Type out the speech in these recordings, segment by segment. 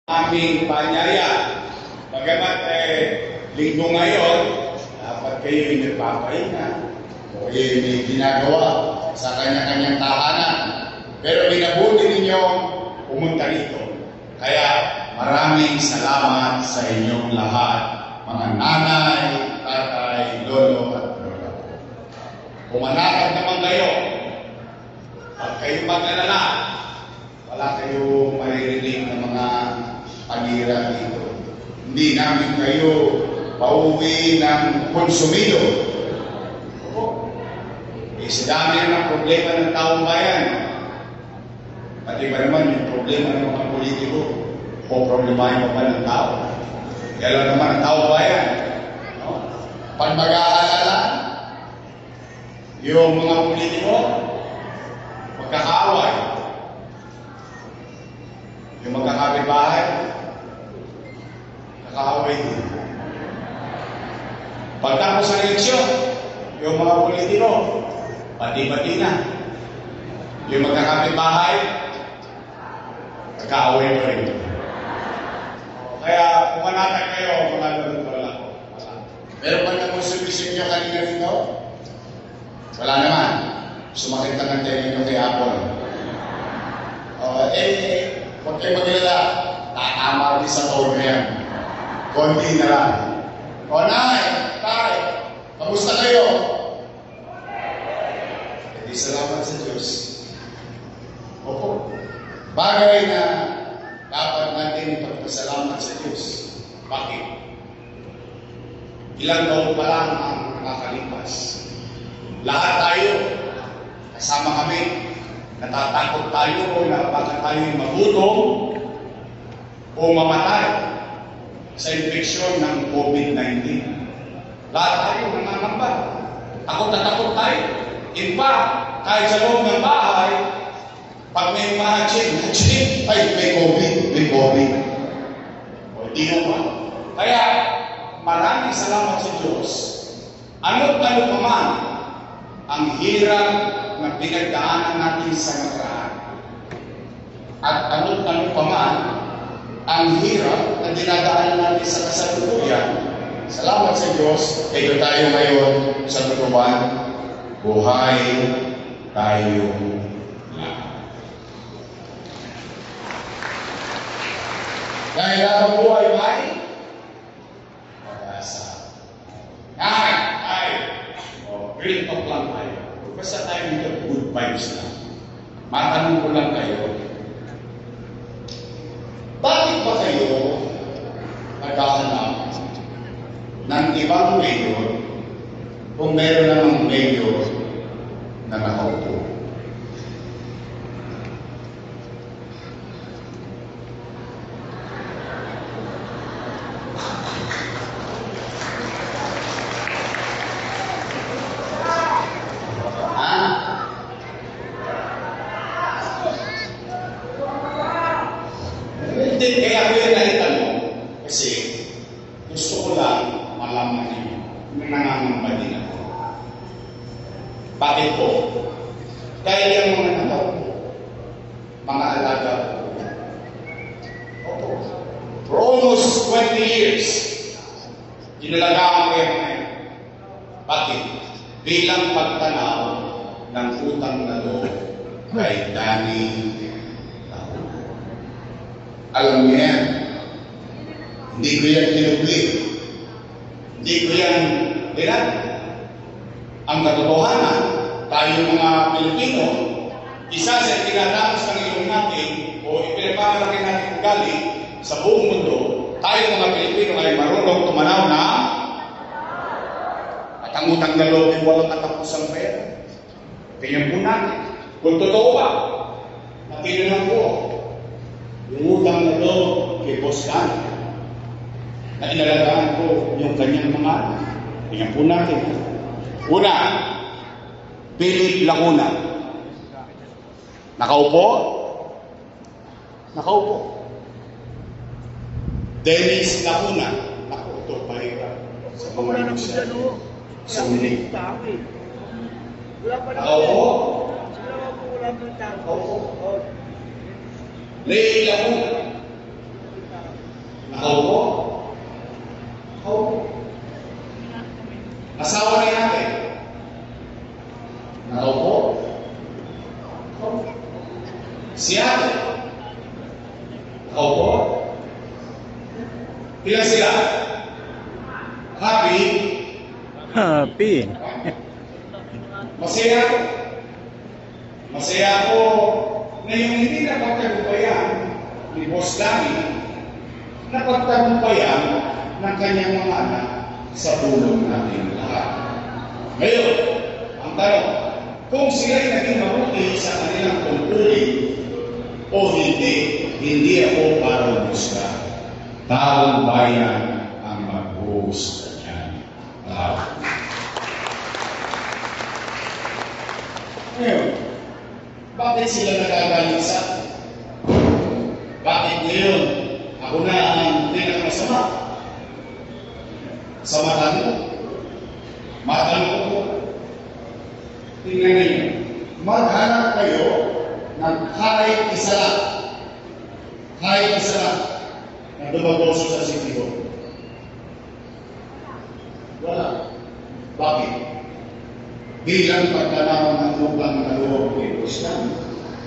aming panyaya. Bagamat linggo ngayon, dapat kayo'y nagpapahinga o kayo'y may ginagawa sa kanya-kanyang tahanan. Pero inabuti ninyong pumunta rito. Kaya maraming salamat sa inyong lahat, mga nanay, tatay, lolo at lola. Pumanatag naman kayo. At kayo mag-alala, wala kayo maririnig ng mga panira dito. Hindi namin kayo pauwi ng konsumido. Sa dami ng problema ng taong bayan. Pati ba naman yung problema ng mga politiko o problemahin pa ba ng tao? Kaya lang naman ang taong bayan. No? Pag mag-aalala, yung mga politiko, magkakaaway. Yung magkakapit-bahay, kakaaway din. Pagtapos ng eleksyon, yung mga politiko, pati-pati na. Yung magkakapit-bahay, kakaaway pa rin. Kaya pumanatag kayo, mga lolo-lola ko. Meron ba na konsumisyon nyo kanina dito? Wala naman. Sumakit lang ang tenga nyo kay Apple. Huwag kayo mag-ilala. Tatama rin sa tono yan. Konti na lang. Nay, tay, kamusta kayo? Hindi salamat sa Diyos. Opo. Bagay na dapat natin ipagpasalamat sa Diyos. Bakit? Ilang taon pa lang ang nakakalipas. Lahat tayo, kasama kami, natatakot tayo na baka tayo magutom o mamatay sa infeksyon ng COVID-19. Lahat tayo nangangamba. Takot na takot tayo. In fact, kahit sa loob ng bahay, pag may ma-check, ay may COVID. O di naman. Kaya, maraming salamat sa Diyos. Ano't ano pa man ang hirap na pinagdaanan natin sa nakaraan. At ano't ano pa man ang hirap na dinadaanan natin sa kasalukuyan. Salamat sa Diyos, ito tayo ngayon sa tutuban. Buhay tayo lahat. Dahil ang buhay ay pag-asa. Real talk lang tayo. Basta tayo dito, good vibes lang. Matanong ko lang kayo, bakit ba kayo naghahanap ng ibang mayor kung meron namang mayor na nakaupo? Kaya ako yung naitanong kasi gusto ko lang malaman ninyo na nangangamba din ako. Bakit po? Dahil yung mga nataw ko, mga alaga ko. Opo. For almost 20 years, inalagaan ko yung mga. Bakit? Bilang pagtanaw ng utang na loob kay Danny. Alam niya yan. Hindi ko yan kinubli. Hindi ko yan bilang. Ang katotohanan, tayo mga Pilipino, isa sa tinatapos ng ilong natin o ipinapamalaki natin ugali sa buong mundo, tayo mga Pilipino ay marunong tumanaw na at ang utang na loob ay walang katapusang pera. Tingnan po natin. Kung totoo ba, nakinunan po yung utang na loob kay Boss Dan na inalagaan ko yung kanyang mga anak. Tingnan po natin. Una, Philip Lacuna. Nakaupo? Nakaupo. Dennis Lacuna. Nakaupo pa rin sa mga negosyo. Sa ulit. Nakaupo? Nakaupo. Leila Lacuna. Ilan sila? Happy? Happy. Masaya ako. Masaya ako na yung hindi napagtagumpayan ni Boss Danny, napagtagumpayan ng kanyang mga anak sa tulong natin lahat. Ngayon, ang tanong, kung sila'y naging mabuti sa kanilang tungkulin o hindi ako para umusga. Taong bayan ang mag-uusga niyan. Ngayon, bakit sila nagagalit sa akin? Bakit ngayon ako na ang pinakamasama? Sa mata mo? Matanong ko. Tingnan ninyo. Maghanap kayo ng kahit isa lang. Kahit isa lang na dumagoso sa City Hall. Wala. Bakit? Bilang pagkanaman ng lupang kaloob ni Islam,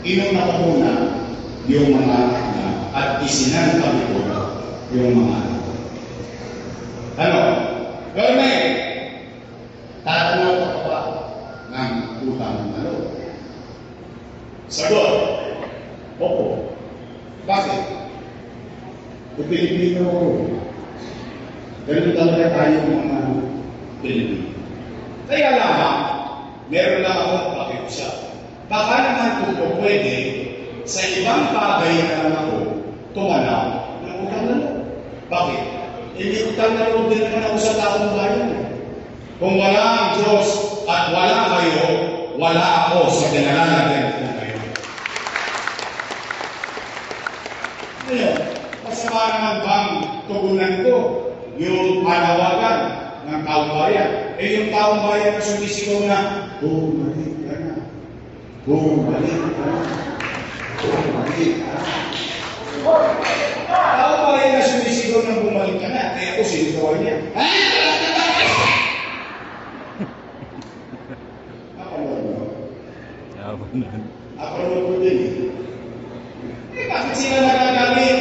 inuna ko muna yung mga anak niya at isinantang ko yung mga anak. Ano? Government, tatanaw ka pa ng utang ng kaloob. Sagot, opo. Bakit? Kung Pilipino, ganun talaga tayo mga Pilipino. Kaya lamang, meron lang akong pakiusap. Baka naman kung po pwede, sa ibang bagay na lang ako tumanaw ng utang na loob. Bakit? Hindi utang na loob din naman ako sa taong bayan. Kung wala ang Diyos at wala kayo, wala ako sa kinalalagan ko kayo. Ngayon, masama naman bang tugunan ko yung panawagan ng taong bayan? Yung taong bayan na sumisigaw na, bumalik ka na, bumalik ka na, bumalik ka na. Taong bayan na sumisigaw na bumalik ka na, kaya ako sinigawan niya. Napanood ko din eh. Bakit sila nagagalit?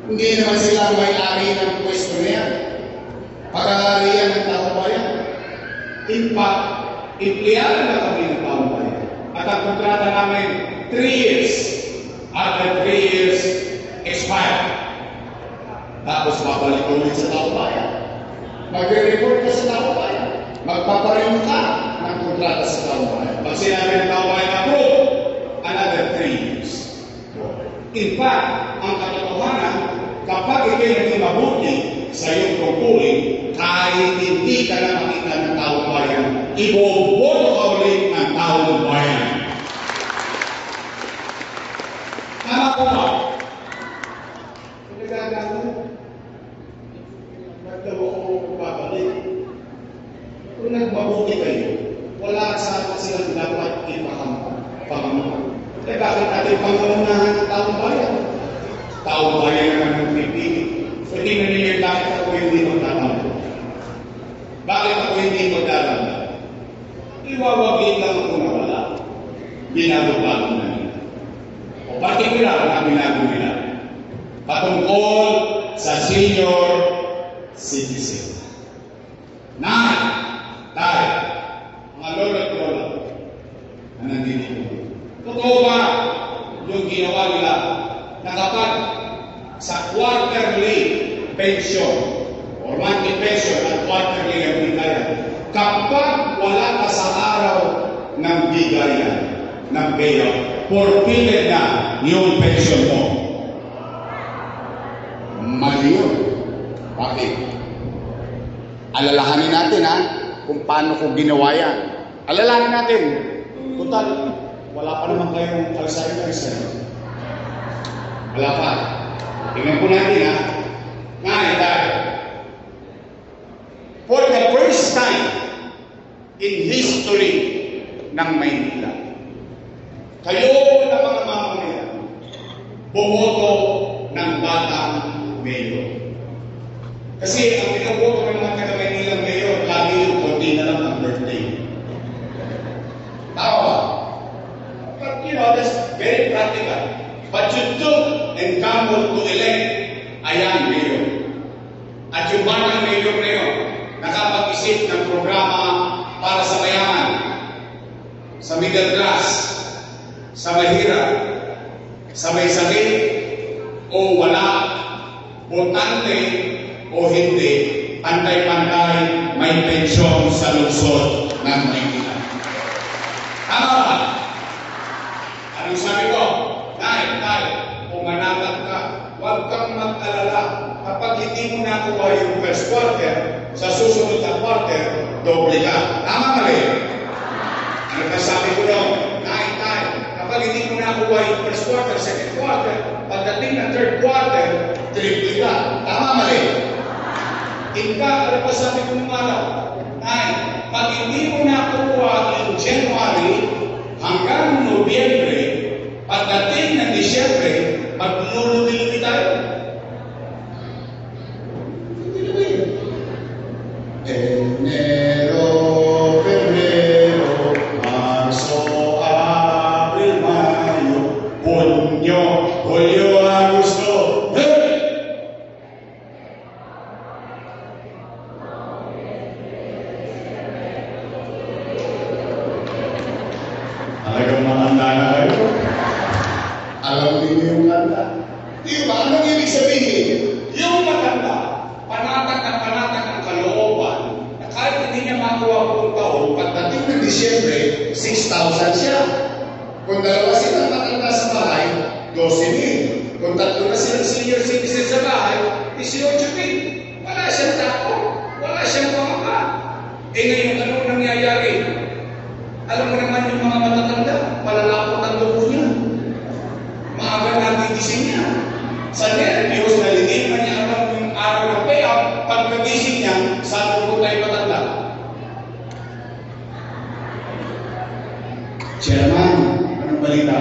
Hindi naman sila may-ari ng pwesto na yan. Pag-aarian ng taong bayan. In fact, empleyado na kami ng taong bayan. At ang kontrata namin, 3 years. After 3 years, expired. Tapos babalik ulit sa taong bayan. Mag-report ka sa taong bayan. Magpapareho ka ng kontrata sa taong bayan. Pag sinabi ng taong bayan, approve, another 3 years. In fact, ang katotohanan, kapag ikay naging mabuti sa iyong tungkulin, kahit hindi ka na makita ng taong bayan, iboboto ka ulit ng taong bayan. Tama ko ba? Kung nagagawa, nagdawa ko babalik. Kung nagmabuti kayo, wala sa silang dapat ipakampan. Eh bakit natin pangunahan ng taong bayan? Taong bayan naman ng pipili. So hindi na ninyo bakit ako hindi magtatampo. Bakit ako hindi magtatampo? Iwawagin lang ako na wala. Binago-bago na nila. O partikular na binago nila. Patungkol sa senior citizen. Dahil, mga lolo at lola na nandito. Totoo ba yung ginawa nila na kapag sa quarterly pension or monthly pension at quarterly ang bigayan, kapag wala ka sa araw ng bigayan, ng payout, forfeited na yung pension mo. Mali yun. Bakit? Alalahanin natin kung paano ko ginawa yan. Alalahanin natin. Total, wala pa naman kayong kalsari-kalsari. Wala pa. Tingnan po natin Ngayon tayo. For the first time in history ng Maynila, kayo na mga mamamayan, bumoto ng batang mayor. Kasi ang pinaboto ng mga taga-Maynilang mayor, lagi yung konti na lang ang birthday. Tama ba? But that's very practical. But you took and gambled to elect a young mayor. programa para sa mayaman, sa middle class, sa mahirap, sa may sakit o wala, botante o hindi, pantay-pantay may pensyon sa lungsod ng Maynila. Tama ba? Anong sabi ko? Nay, pumanatag ka. Huwag kang mag-alala. Kapag hindi mo nakuha yung first quarter, sa susunod na quarter, doble ka. Tama mali? Ano pa sabi ko doon? Nay, kapag hindi mo nakuha yung first quarter, second quarter, pagdating ng third quarter, triple ka. Tama mali? Ika, ano pa sabi ko nung araw? Nay, pag hindi mo nakuha yung January hanggang Nobyembre, pagdating ng Disyembre, maglulubi-lubi tayo. Hindi na ba yun? Enero, Febrero, Marso, Abril, Mayo, Junyo, Julio, Agosto. Talagang matanda na kayo. Alam niyo yung kanta. Di ba? Anong ibig sabihin? Yung matanda, panatag ang kalooban na kahit hindi niya makuha buong taon, pagdating ng Disyembre, 6,000 siya. Kung dalawa silang matanda sa bahay, 12,000. Kung tatlo na silang senior citizen sa bahay, 18,000. Wala siyang tao. Wala siyang pamaka. Ngayon, ano nangyayari? Alam mo naman yung mga matatanda, malalapot ang dugo niya. Maaga natin gising niya. Sa nervyos, naligid man niya alam yung araw ng payout, pag nagising niya, sa dugo tayo matanda. Chairman, anong balita?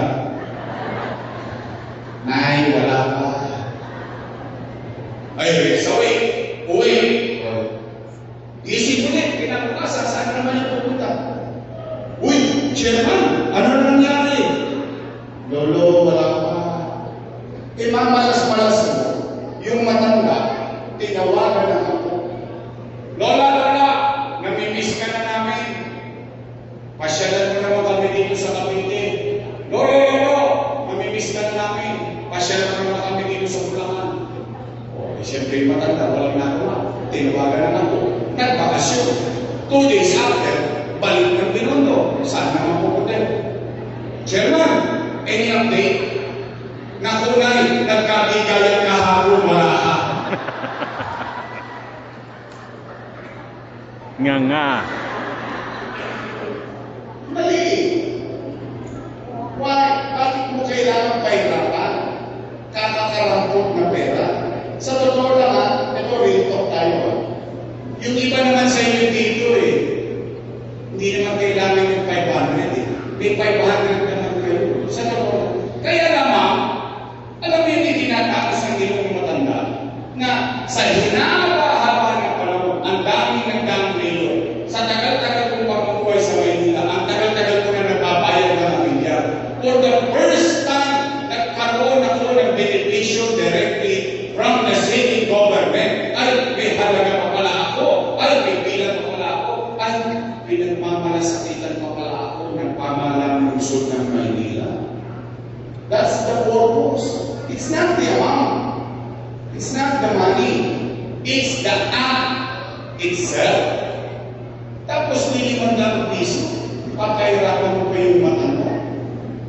Nay, wala pa. Ay, sawi, uwi. Gising ulit, kinabukasan, saan naman niya pupunta? Uy, Chairman, ano na nangyari? Lolo, wala pa. Mamalas-malas mo, yung matanda, tinawagan ng ako. Lola, namimiss ka na namin. Pasyalan mo naman kami dito sa Cavite. Lolo, namimiss ka na namin. Pasyalan mo naman kami dito sa Bulacan. Siyempre yung matanda, walang nagawa. Tinawagan ng ako. Nagbakasyon. 2 days after, balik ng Binondo. Saan naman pupunta? Chairman, any update? Nakunay, nagkabigayan kahapon, wala ka. Nga. Mali. Why? Bakit mo kailangan pahirapan? Kakakarampot na pera. Sa totoo naman, ito real talk tayo. Yung iba naman sa inyo dito hindi naman kailangan yung 500 May 500 naman kayo. Sa totoo. Kaya naman, alam mo yung tinatakas ng ginong matanda na sa hinaba-haba ng panahon, ang daming milyon. Sa tagal-tagal kong pamumuhay sa Maynila, ang tagal-tagal ko na nagbabayad ng milyar. For the first time, nagkaroon ako ng beneficio directly from the city government. Ay, may halaga pa pala ako. Ay, may bilang pa pala ako. Ay, pinagmamalasakitan pa pala ako ng pamahalaan ng lungsod ng Maynila. That's the purpose. It's not the amount. It's not the money. It's the act itself. Tapos ₱500, pagkahirapan mo pa yung matanda.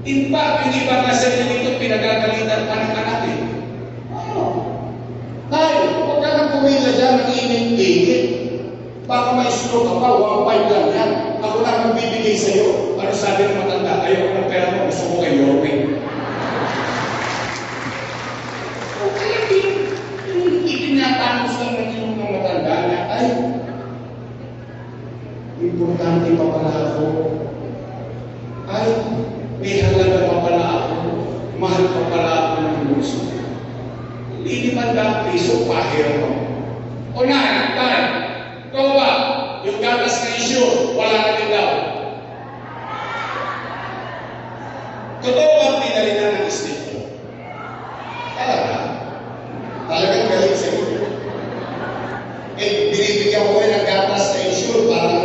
In fact, yung iba nga sa dito, pinagagalitan pa ng anak Ano? Tayo, huwag ka nang pumila dyan ng init-init. Baka may stroke ka pa, 1.5 lang yan. Ako na magbibigay sa'yo. Ano sabi ng matanda? Ayaw ng pera mo, gusto ko kay Yorme. Itinatapos lang ng iyong mga matanda na, ay, importante pa pala ako. Ay, may halaga pa pala ako. Mahal pa pala ako ng gusto. ₱500 pahir mo. O na, tayo. Ikaw ba? Yung gatas na issue, wala na din daw. Totoo ba pinalitan ng isip ko? Talagang galing sa iyo. Binibigyan ko rin ng gatas na issue para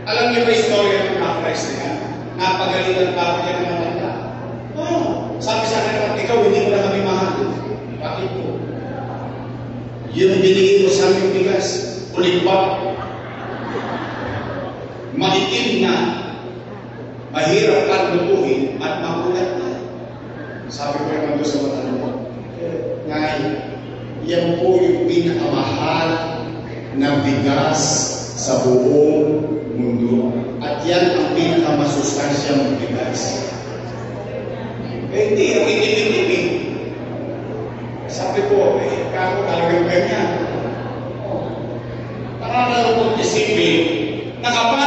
Alam niyo ba istorya ng mga Christ na yan? Napagalitan pa ako yan ng matanda. Sabi sa akin naman, ikaw hindi mo na kami mahal. Bakit po? Yung binigay mo sa aming bigas, ulit pa. Maitim na, mahirap at lutuin at magulat na. Sabi ko naman doon sa matanda mo, ngay, yan po yung pinakamahal na bigas sa buong mundo. At yan ang pinakamasustansyang bigas. Hindi, ang itipin-tipin. Sabi ko, kako talagang ganyan. Nakakalagot isipin, nakapat.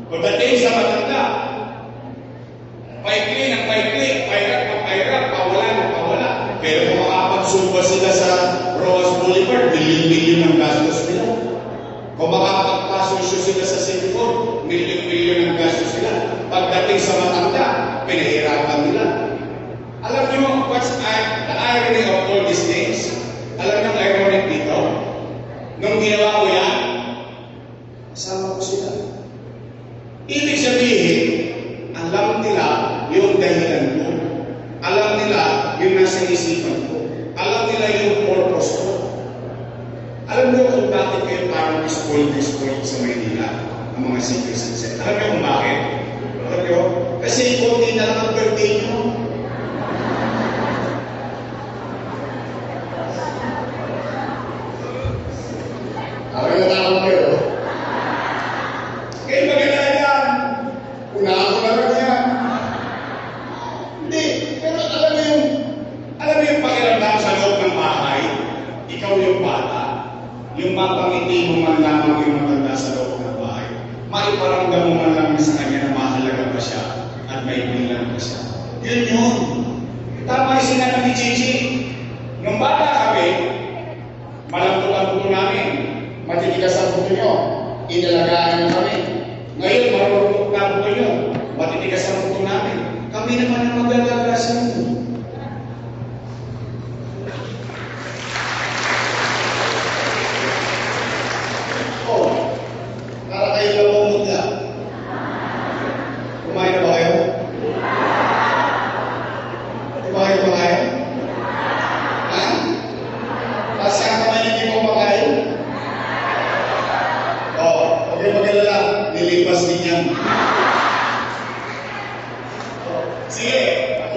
Pagdating sa matanda, paikli ng paikli, pahirap ng pahirap, pawala ng pawala. Pero kung makapagsumba sila sa Roas Boulevard, milyon-milyon ang gastos nila. Kung makapagpasosyo sila sa City Hall, milyon-milyon ang gastos nila. Pagdating sa matanda, pinahirapan nila. Alam niyo, what's the irony of all these things? Alam niyo ang ironic dito? Nung ginawa ko yan, kasama ko sila. Ibig sabihin, alam nila yung dahilan ko. Alam nila yung nasa isipan ko. Alam nila yung purpose ko. Alam niyo kung bakit kayo parang spoiled sa Maynila, ang mga senior citizen. Alam niyo kung bakit? Alam niyo? Kasi konti na lang ang birthday niyo. Alam niyo tawag kayo? Kayo maganda yan. Unahan ko na lang yan. Hindi. Pero alam mo yung pakiramdam sa loob ng bahay, ikaw yung bata. Yung mapangiti mo man lamang yung matanda sa loob ng bahay, maiparamdam mo man lamang sa kanya na mahalaga pa siya at may bilang pa siya. Yun. Tama yung sinabi ni Gigi. Nung bata kami, malambot ang buto namin, matitigas ang buto nyo, inalagaan nyo kami. Ngayon, marunong na buto nyo, matitigas ang buto namin. Kami naman ang magagaga sa mundo. Para kayo lang mamutla. Kumain na ba kayo? Kumain ba kayo? Ha? Kasi ang kamay hindi mo makain? Huwag kayo mag-alala. Nilipas din yan. Sige,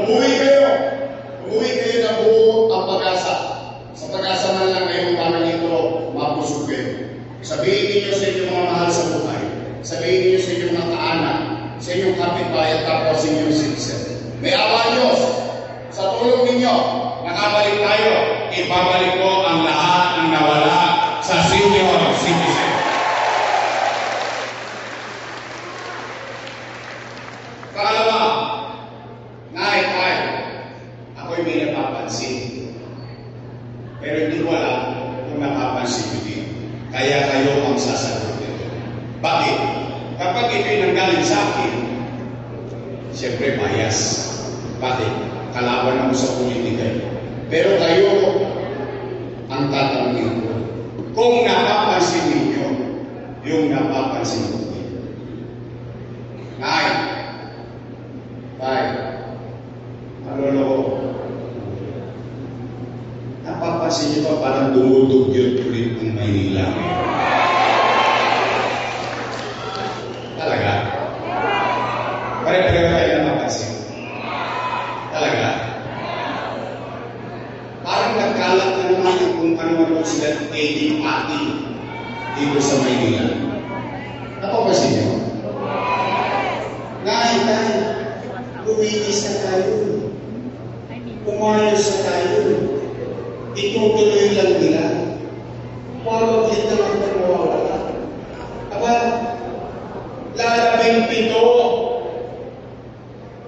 umuwi kayo. Umuwi kayo na buo ang pag-asa. Sa pag-asa man lang kayo parang ito mapusugin. Sabihin ninyo sa inyong mga mahal sa buhay. Sabihin ninyo sa inyong mga kaanak, sa inyong kapitbahay at kapwa sa inyong citizen. May awa Diyos, sa tulong ninyo, nakabalik tayo. Ibabalik ko ang lahat ng nawala sa senior citizen. Pangalawa, ako'y may napapansin. Pero hindi ko alam kung napapansin ko din. Kaya kayo ang sasagot nito. Bakit? Kapag ito'y nanggaling sa akin, siyempre bias. Bakit? Kalaban ako sa politika. Pero kayo ang tatanungin ko. Kung napapansin ninyo, yung napapansin ko din. Malolo, napapansin niyo pa parang dumudugyot ulit ng Maynila. Talaga? Pare-pareho tayo napapansin. Talaga? Parang nagkalat na naman kung ano sila AD-AD dito sa Maynila. Napapansin niyo? Tayo, luminis na tayo. Umayos na tayo. Itutuloy lang nila. Huwag kita lang mawawala. Aba, lalabing 7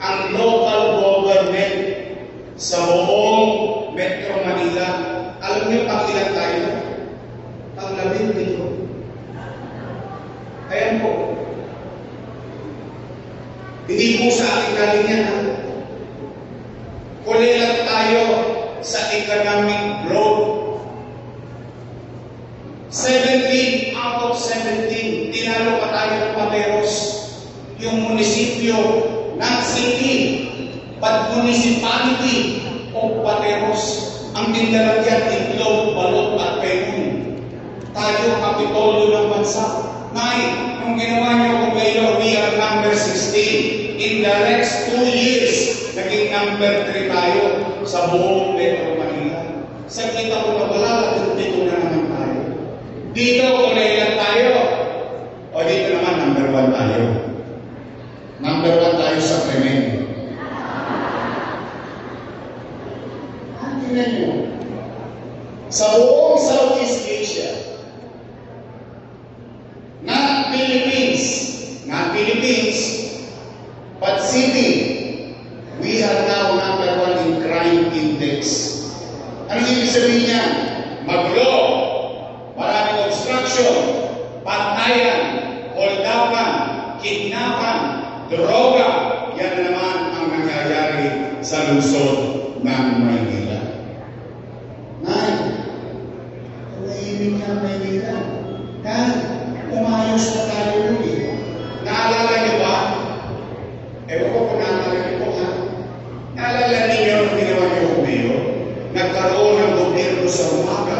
ang local government sa buong Metro Manila. Alam niyo pang ilan tayo? Pang 17. Ayan po. Hindi po sa ating kalinyan. Kulilang tayo sa economic growth. 17 out of 17. Tinalo Pateros, yung munisipyo ng city, municipality of Pateros. Ang tinalagyan, itlog, balot at penun. Tayo, kapitolyo ng bansa. Nay, kung ginawa niyo kung kayo, we are number 16. In the next 2 years, naging number 3 tayo sa buong Metro Manila. Sa kita ko na wala, dito na naman tayo. Dito, kung nailan tayo, o dito naman, number 1 tayo. Number 1 tayo sa krimen. Tingnan nyo. Sa buong Southeast Asia, not Philippines, but city, we are now number 1 in crime index. Ano ibig sabihin niya? Maglo, maraming obstruction, patayan, holdapan, kidnapan, droga, yan naman ang nangyayari sa lungsod ng Maynila. Nay, tahimik na Maynila. Nay, umayos na tayo ulit. Naalala niyo ba? Ewan ko kung naalala niyo po, ha? Naalala niyo ang ginawa niyo kung mayor? Nagkaroon ng gobyerno sa umaga,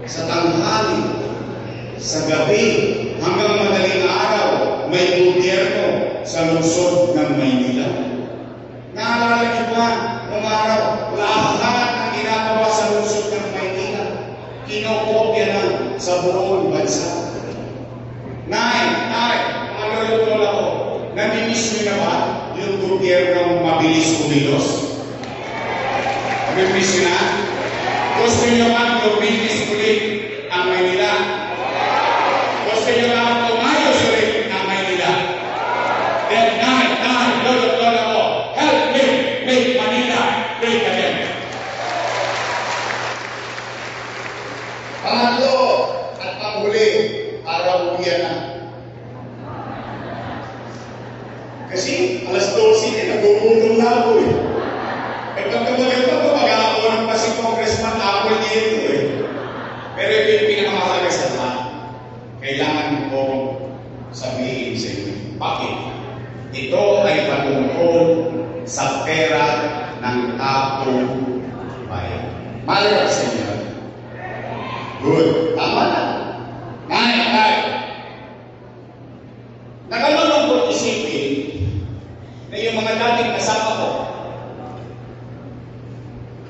sa tanghali, sa gabi, hanggang madaling araw, may gobyerno sa lungsod ng Maynila. Naalala niyo ba, nung araw, lahat ng ginagawa sa lungsod ng Maynila, kinokopya na sa buong bansa. Nay, mga lolo-lola ko, namimiss niyo na ba yung gobyernong mabilis kumilos? Namimiss niyo na? Gusto niyo ba luminis ulit ang Maynila? Gusto niyo ba umayos ulit ang Maynila? Then, lolo-lola ko, help me make Manila great again. Pangatlo at panghuli, araw uwian na. Kasi alas 12 nagugulong na ako eh. E pagkabalik pa ito, mag-aakunan pa si Congressman Apple dito eh. Pero ito yung pinakamahalaga sa lahat. Kailangan ko sabihin sa inyo. Bakit? Ito ay patungkol sa pera ng taong bayan. Malaya sa inyo. Good. Tama na. Nay. Nakalulungkot isipin na yung mga dating kasama ko,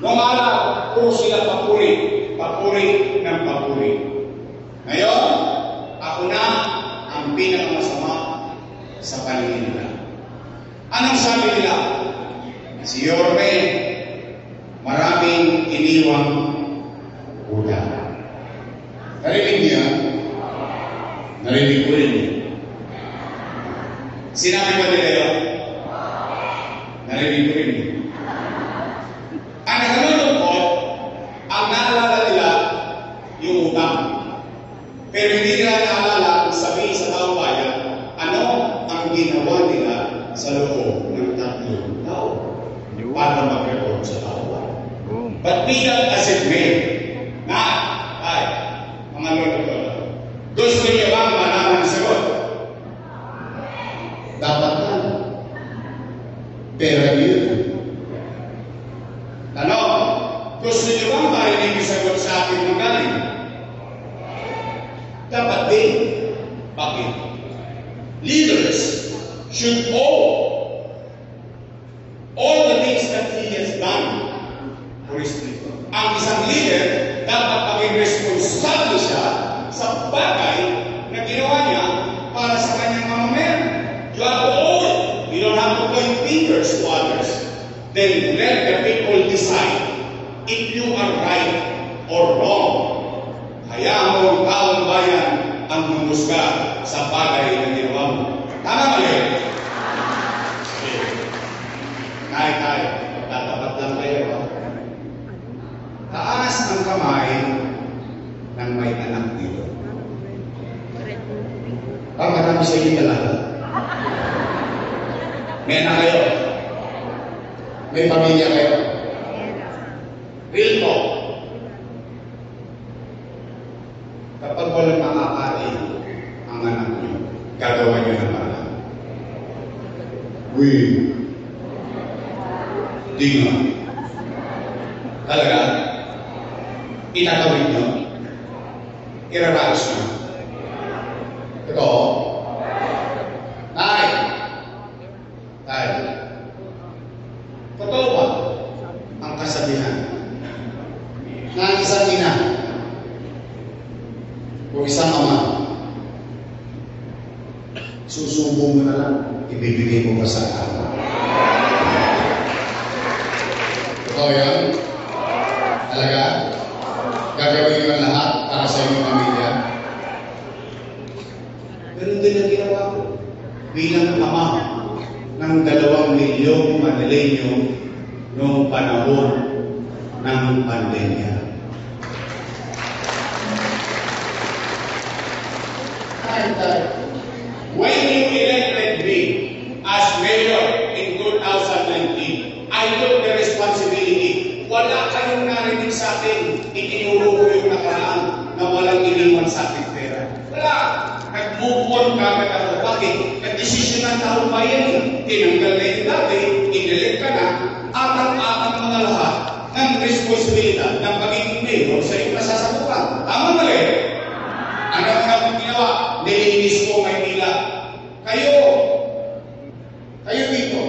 noong araw, puro sila papuri ng papuri. Ngayon, ako na ang pinakamasama sa paningin nila. Anong sabi nila? Si Yorme, maraming iniwang ulam. Narinig niya? Narinig ko rin. Sinabi ba nila yun? Narinig ko rin. Ang nakalulungkot, ang naalala nila yung utang. Pero hindi nila naalala kung sabihin sa taong bayan, ano ang ginawa nila sa loob ng 3 taon para mag-report sa taong bayan. But be that as it may, mga lolo-lola, gusto niyo bang malaman ang sagot? Dapat na. Pera yun. Tanong, gusto niyo bang marinig yung sagot sa akin magaling? Dapat din. Bakit? Leaders should owe all the things that he has done for his people. Ang isang leader dapat maging responsable siya sa bagay na ginawa niya para sa kanyang mamamayan. You have to own it. You don't have to point fingers to others. Then let the people decide if you are right or wrong. Hayaan mo ang taong bayan ang humusga sa bagay na ginawa mo. Tama mali? Tayo. Tatapat lang kayo. Taas ang kamay ng may anak dito. Marami sa inyo talaga. May anak kayo. May pamilya kayo. Real talk. Kapag walang makakain ang anak niyo, gagawa niyo ng paraan. Uy, di nga. Talaga? Itatawid niyo? Iraraos niyo? Totoo? Tay! Tay! Totoo ba ang kasabihan na isang ina o isang ama, susubo mo na lang, ibibigay mo pa sa ama? Totoo yan? Talaga? Gagawin mo lahat para sa iyong pamilya? Ganun din ang ginawa ko bilang ama ng 2 milyong Manileño noong panahon ng pandemya. When you elected me as mayor in 2019, I took the responsibility. Wala kayong narinig sa akin, itinuro ko yung nakaraan na walang iniwan sa akin pera. Wala! Nag-move on kagad ako. Bakit? Nag-desisyon ng taong bayan eh. Tinanggal na yung dati, inelect ka na, atang-atang mga lahat ng responsibilidad ng pagiging mayor sa iyong nasasabukan. Tama mali? Ano ang ginawa? Nilinis ko Maynila. Kayo dito,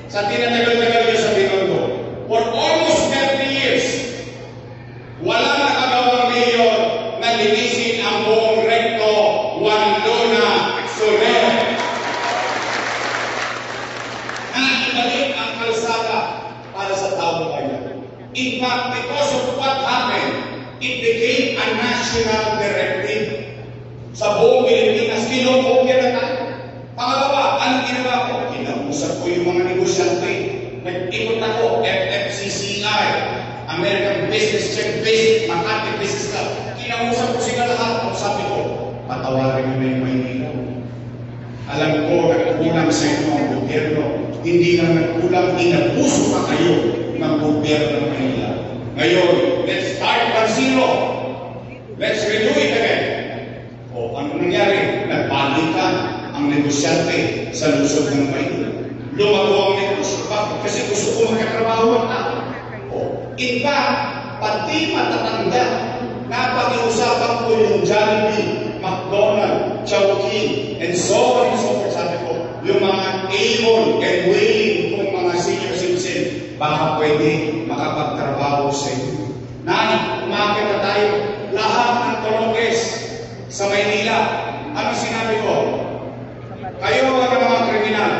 sa tinatagal-tagal niyo sa Binondo, for almost 30 years, walang nakagawang mayor na linisin ang buong Recto, Juan Luna, Soler. Na ibalik ang kalsada para sa tao bayan. In fact, because of what happened, it became a national directive. Sa buong Pilipinas, kinokopya na tayo. Pangalawa, anong ginawa ko? Kinausap ko yung mga negosyante. Nag-ikot ako, FFCCI, American Business Check Base, Makati Business Club. Kinausap ko sila lahat. Ang sabi ko, patawarin nyo na yung Maynila. Alam ko, nagkulang sa inyo ang gobyerno. Hindi lang nagkulang, inabuso pa kayo ng gobyerno ng Maynila. Ngayon, let's start from zero. Let's redo it again. O ano nangyari? Nagbalikan ang negosyante sa lusog ng Maynila. Lumago ang negosyo. Bakit? Kasi gusto ko magkatrabaho ang tao. O, in fact, pati matatanda, napag-iusapan ko yung Jollibee, McDonald's, Chowking, and so on and so forth. Sabi ko, yung mga able and willing kung mga senior citizen, baka pwede makapagtrabaho sa inyo. Umakit na tayo. Lahat ng Tologes sa Maynila. Ano sinabi ko? Kayo mga kriminal,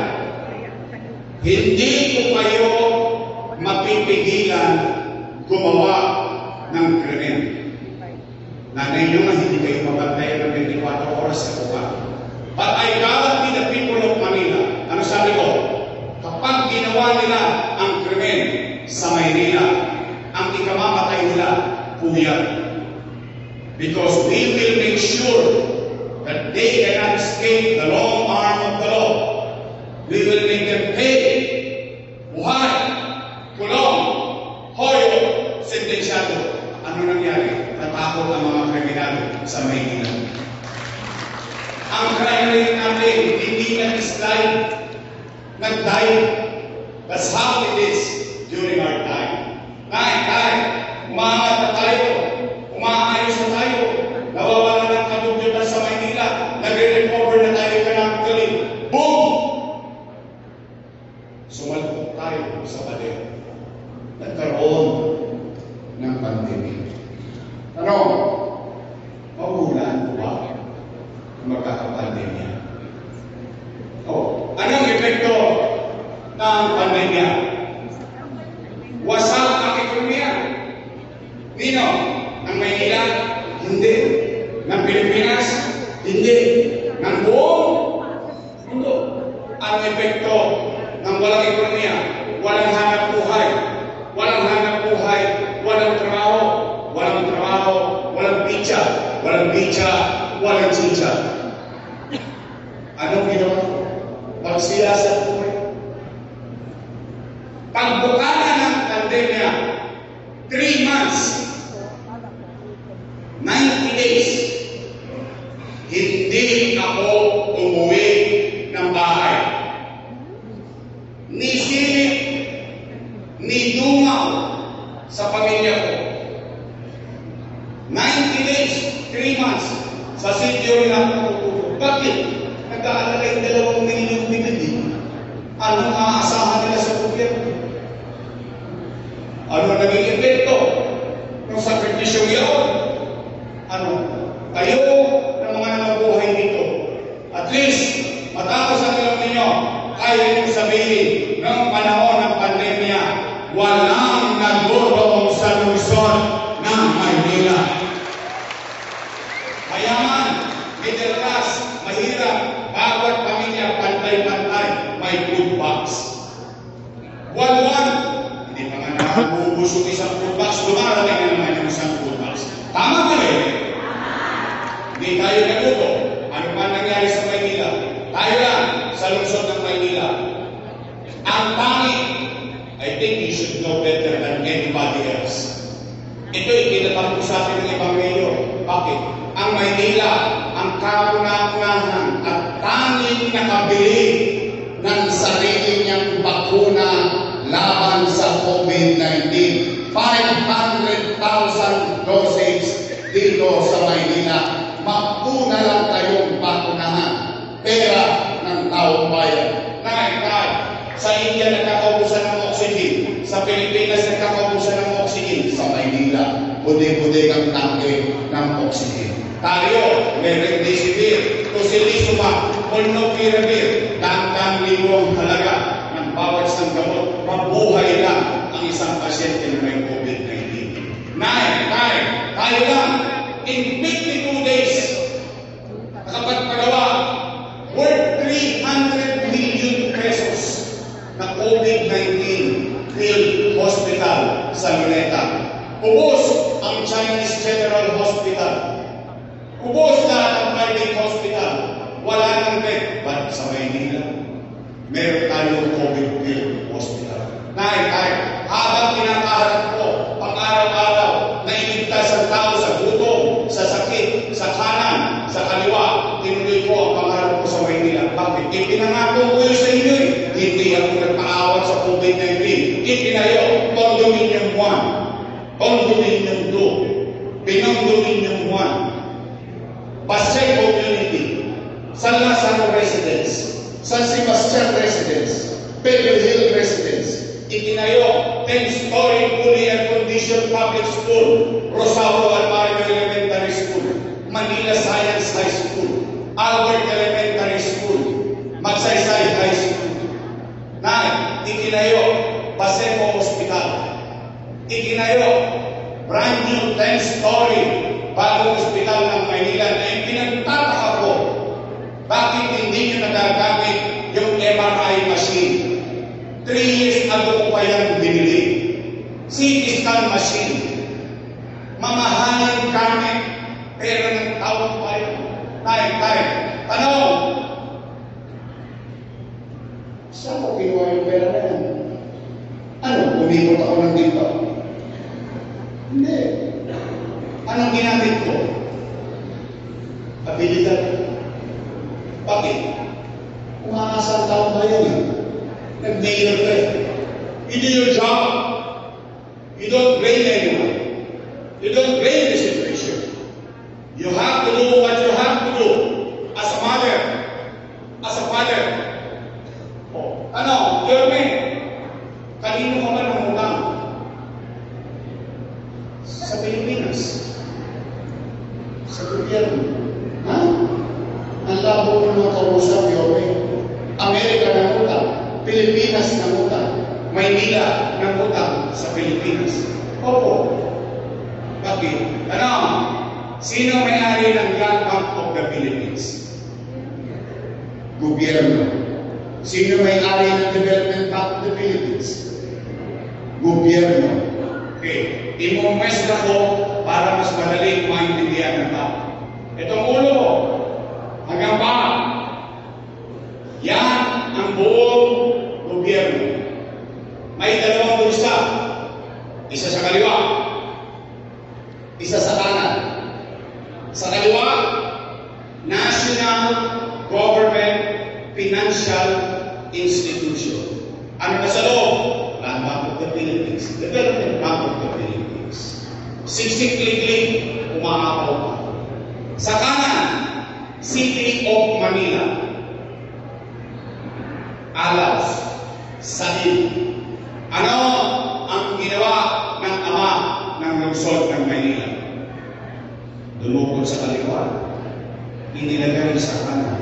hindi ko kayo mapipigilan gumawa ng krimen. Nanay nyo nga hindi kayo mabantayan ng 24 oras sa buka. But I guarantee the people of Manila, ano sabi ko? Kapag ginawa nila ang krimen sa Maynila, ang ikamamatay nila, puyan. Because we will make sure that they cannot escape the long arm of the law. We will make them pay. Buhay, kulong, hoyo, sentensyado. Ano nangyari? Natakot ang mga kriminal sa Maynila. Ang crime rate natin, hindi nag-slide, nag-dive. That's how it is during our time. Umaangat na tayo. Umaayos na tayo. Nawawala ng kadugyutan sa Maynila. Nagre-recover na tayo economically. Boom! Sumalpok tayo sa pader. Nagkaroon ng pandemya. Ano? Magulan ba magkakapandemya? Anong epekto ng pandemya? Wasak ang ekonomiya. Nino? Ng Maynila? Hindi. Ng Pilipinas? Hindi. Ng buong mundo. Ang epekto ng walang ekonomiya, walang hanap buhay, walang hanap buhay, walang trabaho, walang trabaho, walang pitsa, walang pitsa, walang chicha. Anong ginawa ko? Pagsiyasat buhay. Pagbukana ng pandemya, 3 months, 90 days, hindi ako nag-aalala yung 2 milyong binili. Anong aasahan nila sa gobyerno? Ano naging epekto ng sakripisyong iyon? Ano? Kayo ng mga nabubuhay dito, at least, matapos ang ilang ninyo, kaya niyong sabihin, noong panahon ng pandemya, walang nagulong sa Luzon ng Maynila. Mayaman, middle class, mahirap, bawat pamilya, pantay-pantay, may food box. Buwan-buwan, hindi pa nga nakabubus yung isang food box, lumarating na naman yung isang food box. Tama ba rin? Hindi tayo naguto. Ano man nangyari sa Maynila? Tayo lang sa lungsod ng Maynila. Ang pangit, I think you should know better than anybody else. Ito'y kinatampo sa akin ng ibang mayor. Bakit? Ang Maynila, ang kauna-unahan at tanging nakabili ng sarili niyang bakuna laban sa COVID-19. 500,000 dosage dito sa Maynila. Magpuna lang kayong bakunahan. Pera ng taong bayan. Nakikita, sa India nagkakaubusan ng oxygen. Sa Pilipinas nagkakaubusan ng oxygen. Sa Maynila, bude-bude ang tangke ng oxygen. Tayo, may remdesivir, tocilizumab, molnupiravir, dang-libo ang halaga ng bawat isang gamot. Mabuhay lang ang isang pasyente na may COVID-19. Tayo lang, in 52 days, nakapagpagawa worth 300 million pesos na COVID-19 field hospital sa Luneta. Ubos ang Chinese General Hospital. Ubos lahat ang private hospital. Wala nang bed. But sa Maynila, meron tayong COVID field hospital. Habang kinakaharap ko, pang-araw-araw, nailigtas ang tao sa gutom, sa sakit, sa kanan, sa kaliwa, tinuloy ko ang pangarap ko sa Maynila. Bakit? Ipinangako ko yun sa inyo eh. Hindi ako nagpaawat sa COVID-19. Itinayo, Condominium 1, Condominium 2, Pinondominium 1, Pasay Community, San Lazaro Residence, San Sebastian Residence, Pebble Hill Residence. Itinayo, 10-story fully air-conditioned public school, Rosario Almario Elementary School, Manila Science High School, Albert Elementary School, Magsaysay High School. Itinayo, Paseco Hospital. Itinayo, brand new 10-story bagong hospital ng Maynila na pinagtataka ko. Bakit hindi nyo nagagamit yung MRI machine? 3 years ago ko pa yan binili. CT scan machine. Mamahaling gamit. Pero ng taong pa yun. Tayo. Tanong! Saan ko kinuha yung pera na yan? Ano? Umikot ako ng dito? Hindi. Anong ginamit ko? Abilidad. Bakit? Umaasang taong ba yan? Nag-mayor ka. You do your job. You don't blame anyone. You don't blame the situation. You have to do what you have to do. As a mother. As a father. Oh, ano? Yorme, kanino ka ba nangutang? Sa Pilipinas. Sa gobyerno. Ha? Ang labo mo mga kausap, Yorme. Amerika nangutang. Pilipinas nangutang. Maynila nangutang sa Pilipinas. Opo. Bakit? Ano? Sino may-ari ng Land Bank of the Philippines? Gobyerno. Sino may-ari ng Development Bank of the Philippines? Gobyerno. Okay. Imumwestra ko para mas madaling maintindihan ng tao. Itong ulo ko, hanggang pa, yan ang buong gobyerno. May 2 bulsa. Isa sa kaliwa. Isa sa kanan. Sa kaliwa, National Government Financial Institution. Ano na sa loob? Land Bank of the Philippines. Development Bank of the Philippines. Siksik-klik-klik, umaapaw pa. Sa kanan, City of Manila. Alaus, Sahib. Ano ang ginawa ng ama ng lungsod ng Maynila? Dumukod sa kaliwa, inilagay sa kanan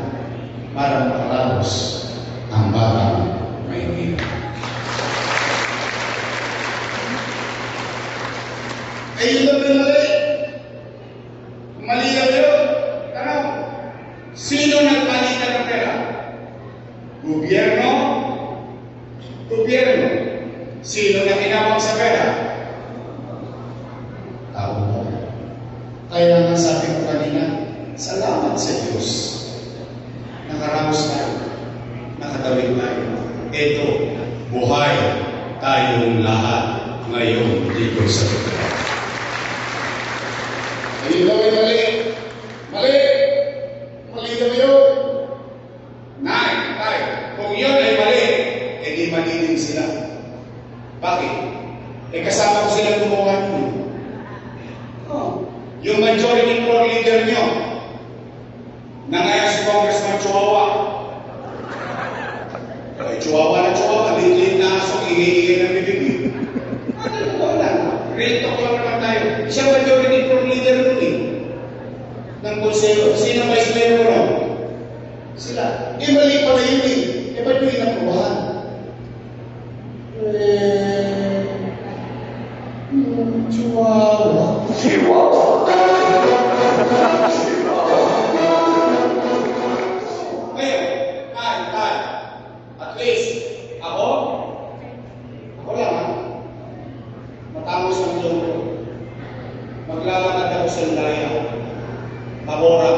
para makaraos ang batang Maynila. Ay, yun na mali. Mali na yun. Ano? Sino nagpalitan ng pera? Gobyerno? Gobyerno. Sino na kinawag sa pera? Tao mo. Kaya nga sabi ko kanina, salamat sa Diyos. Nakaraos tayo. Nakatawid tayo. Ito, buhay tayong lahat ngayon dito sa lugar. Ayun daw ay mali. Mali. Mali daw yun. Tay, kung yun ay mali, di mali din sila. Bakit? Kasama ko sila gumawa nyo. Yung majority floor leader nyo, na ngayon si Congressman Chihuahua. Chihuahua na Chihuahua, liit-liit na aso, ingay-ingay ng bibig. Ano ba lang? Real talk lang naman tayo. Siya majority floor leader nun ng konselo. Sino vice mayor nun? Sila. Mali pala yun ba't yung inaprobahan? Chihuahua. Ngayon, tay. At least, ako lang matapos ang loob. Maglalakad ako sa Ilaya, Tabora,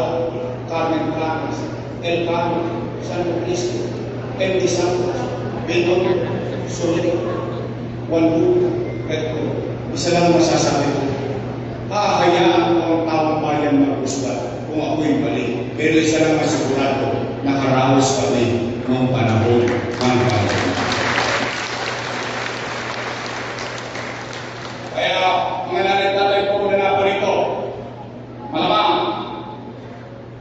Carmen Planas, El Cabo, San Cristo, El Santos, Binondo, Solid, Waldo, Petro. Isa lang masasabi ko. Hayaan ko ang taong bayan mag-usbat kung ako'y mali. Pero isa lang masigurado, nakaraos kami noong panahon ng panahon. Kaya, mga nanay-tatay ko na naparito, malamang,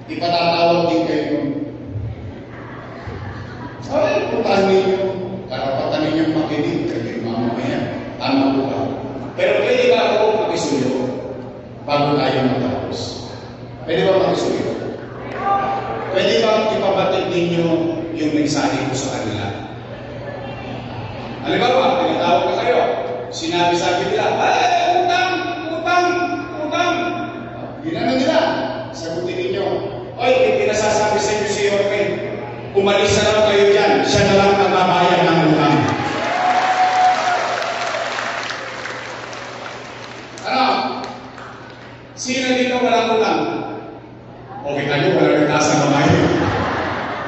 ipatatawag din kayo. Ay, puntahan ninyo. Karapatan ninyong makinig kayo mamamayan. Tama po ba? Pero pwede ba ako makisuyo bago tayo matapos? Pwede ba makisuyo? Pwede ba ipabatid ninyo yung mensahe ko sa kanila? Halimbawa, tinatawag na kayo. Sinabi-sabi nila, utang! Ginano nila. Sagutin ninyo. Oy, pinasasabi sa inyo si Yorme. Umalis na lang kayo dyan. Siya na lang magbabayad ng utang. Ano? Sino dito walang utang? Okay kayo, walang nagtasa kamay.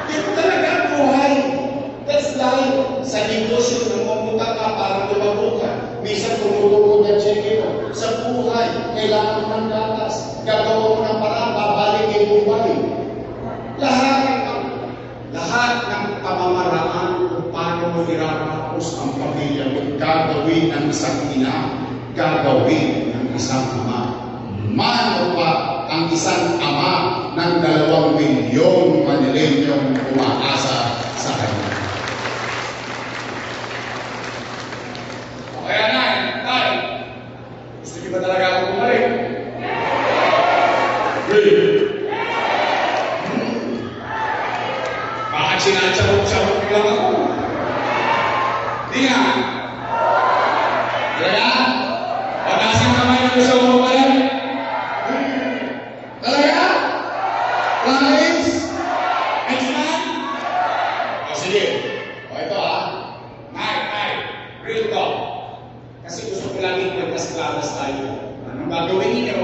Ito talaga ang buhay. That's life. Sa negosyo, namumutang ka para lumago ka. Minsan tumutulog ang cheque mo. Sa buhay, kailangan mo ng gatas. Gagawa mo ng parang babalik yung buhay. Lahat ng pamamaraan kung paano mo iratapos ang pamilya mo, gagawin ng isang ina, gagawin ng isang ama. Mano pa ang isang ama ng 2 milyong Manilenyong umaasa sa kanya. Kaya tay, gusto niyo ba talaga ako bumalik? Really? Bakit sinasabot-sabot niyo lang ako? Di nga. Talaga? Patasin kamay niyo sa umawalan? Talaga? Promise? Ay, man? Sige. Ito Nay, real talk. Kasi gusto ko lang magkas-claras tayo. Anong gagawin niyo?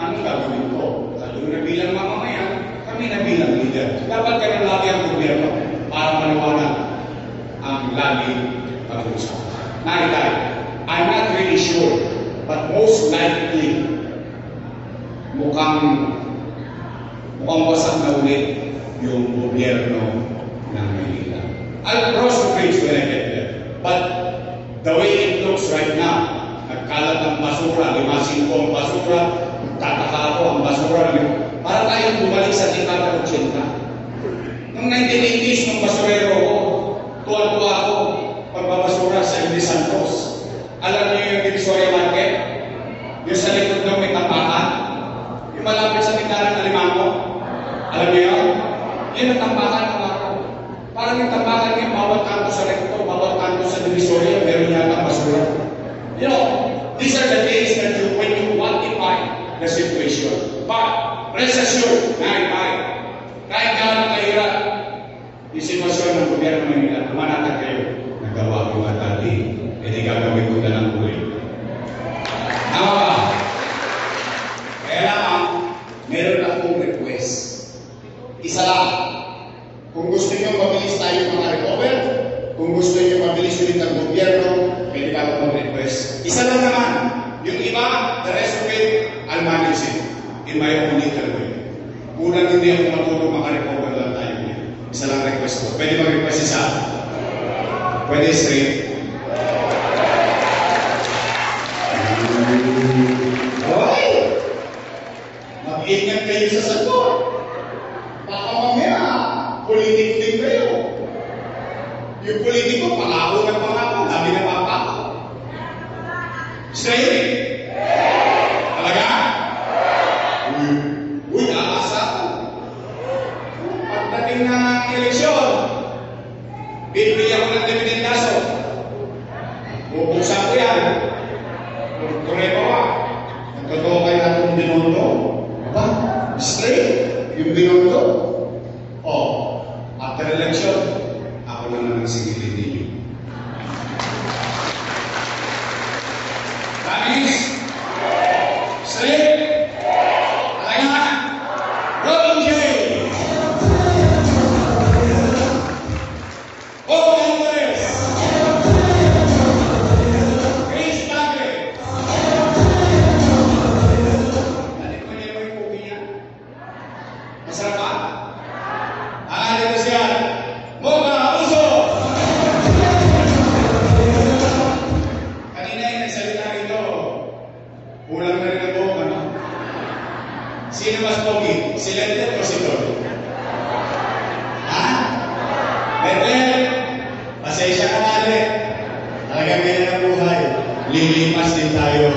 Anong gagawin ko? Kayo na bilang mamamayan, kami na bilang leader. Dapat ganun lagi ang gobyerno para maliwanag ang lagi pag-uusap. Nay, I'm not really sure, but most likely, mukhang wasak na ulit yung gobyerno ng Maynila. I'll cross the bridge when I get there. But the way it looks right now, nagkalat ang basura, 5-5 ang basura, tataka ako ang basura. Para tayong bumalik sa dekada 80. Noong 1980s, nung basurero ko, de Santos. Alam niyo yung Divisoria Market? Yung sa likod ng may tampakan? Yung malapit sa Tindahan ng Alimango? Alam niyo yun? Yun ang tampakan ng ako. Parang yung tampakan niya, bawat kanto sa recto, bawat kanto sa Divisoria, meron yata basura. You know, these are the days that when you quantify the situation. But, rest assured, kahit gano'n kahirap, yung sitwasyon ng gobyerno ng Manila, tumanatag kayo. Nagawa ko nga dati, hindi gagawin ko na lang ulit. Tama ba? Kaya lang, meron akong request. Isa lang. Kung gusto niyo mabilis tayo makarecover, kung gusto niyo mabilis ulit ang gobyerno, pwede ka akong request. Isa lang naman. Yung iba, the rest of it, I'll manage it in my own little way. Unang hindi ako matulog makarecover lang tayo niya. Isa lang request ko. Pwede mag-request isa? Pwede straight? Okay! Mag-ingat kayo sa sagot. Baka mamaya, politiko din kayo. Yung politiko, pangako ng pangako, dami na papako. Straight? Talaga? Uy, aasahan. Pagdating ng eleksyon, bibili ako ng dividendaso. Bubuksan ko yan. Tuloy pa ba? Nagtotoo kayo na itong binondo. Aba? Straight? Yung binondo? After election, ako naman ang sigilin ninyo. Promise? Straight? Talaga? Rolling J! Andres! Chris Bagre! Dali ko niya yung pugi niya. Masarap ba? Dito siya. Moga Uso! Kanina yung nagsalita rito. Kulang na rin ang buhok, ano? Sino mas pogi? Si Lendet o si Toro? Ha? Lendet? Pasensya ka mali. Talagang ganyan ang buhay. Lilipas din tayo.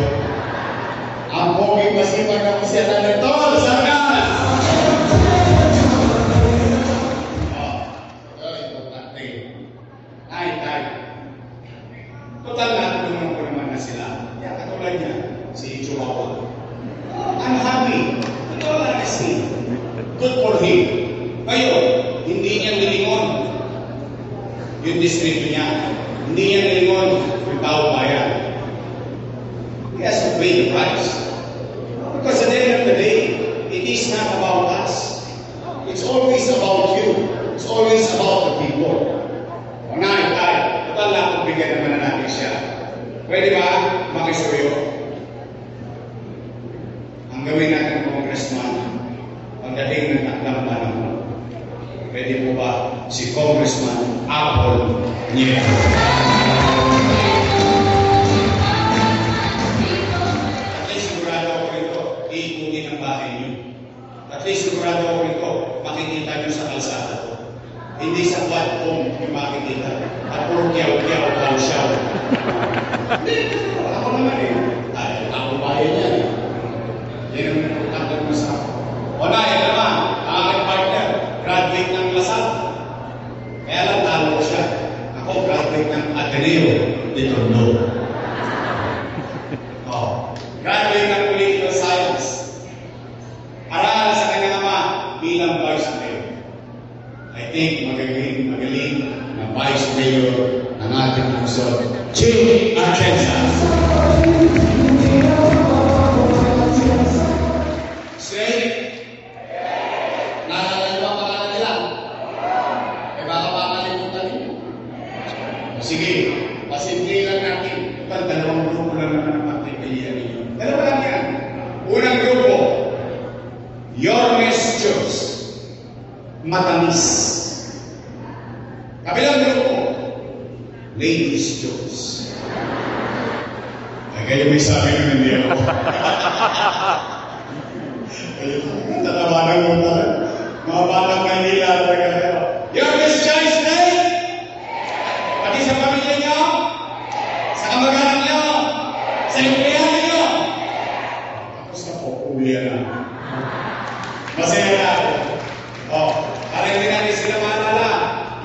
Ang pogi masipag ako siya na nito. Sarkas! Total natulungan ko naman na sila. Kaya katulad niya, si Chihuahua. I'm happy. In all honesty. Good for him. Ngayon, hindi niya nilingon yung distrito niya. Hindi niya nilingon yung tao bayan. He has to pay the price. Because at the end of the day, it is not about us. It's always about you. It's always about the people. Unahin tayo. Total na kung bigyan naman na natin siya. Pwede ba makisuyo? Ang gawin natin ng congressman, pagdating ng takdang panahon, pwede po ba si Congressman Apple Nieto? At least sigurado ako rito, iikutin ang bahay niyo. At least sigurado ako rito, makikita niyo sa kalsada ko. Hindi sa platform yung makikita. At puro kiyaw-kiyaw, kausyaw. Hindi, ako naman eh. Ako bayan yan eh. Yan ang nagtatag mo sa ako. O na, yan naman, ang aking partner, graduate ng Lasal. Kaya lang talo ko siya. Ako, graduate ng Ateneo de Tondo. Graduate ng Political Science. Aral sa kanyang ama bilang Vice Mayor. I think magaling na Vice Mayor ng ating lungsod, Chief Atienza. Straight? Naalala niyo ba pangalan nila? Eh baka makalimutan niyo. Sige, pasimple lang natin. Total, dalawang grupo lang naman ang pagpipilihan ninyo. Dalawa lang yan. Unang grupo, Yormes Diyos. Matamis. Kabilang grupo, Ladies Jones. Ay, kayo may sabi ng hindi ako. Tatawanan mo na. Mga batang Maynila talaga kayo. Your Miss Choice Day! Pati sa pamilya niyo,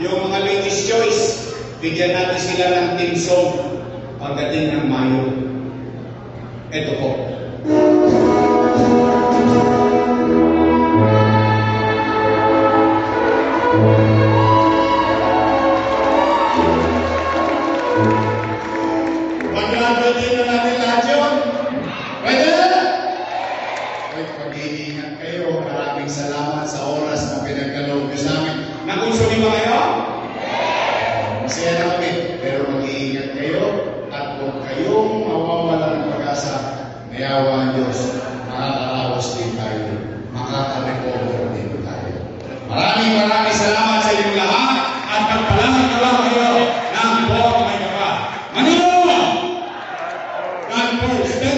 yung mga ladies' choice, bigyan natin sila ng team song pagdating ng Mayo. Ito po. Mag-graduate na natin lahat yun. Pwede na? Ay, pag-iingat kayo. Maraming salamat sa oras na pinagkaloob nyo sa amin. Nakunsuli ba kayo? Masaya na kami. Pero mag-iingat kayo at huwag kayong mawawala ng pag-asa. Mayawa ang Diyos. Makakaraos din tayo. Makaka-recover din tayo. Maraming salamat sa inyong lahat at pagpalaman kayo ng buong may kapal. Manila! God first.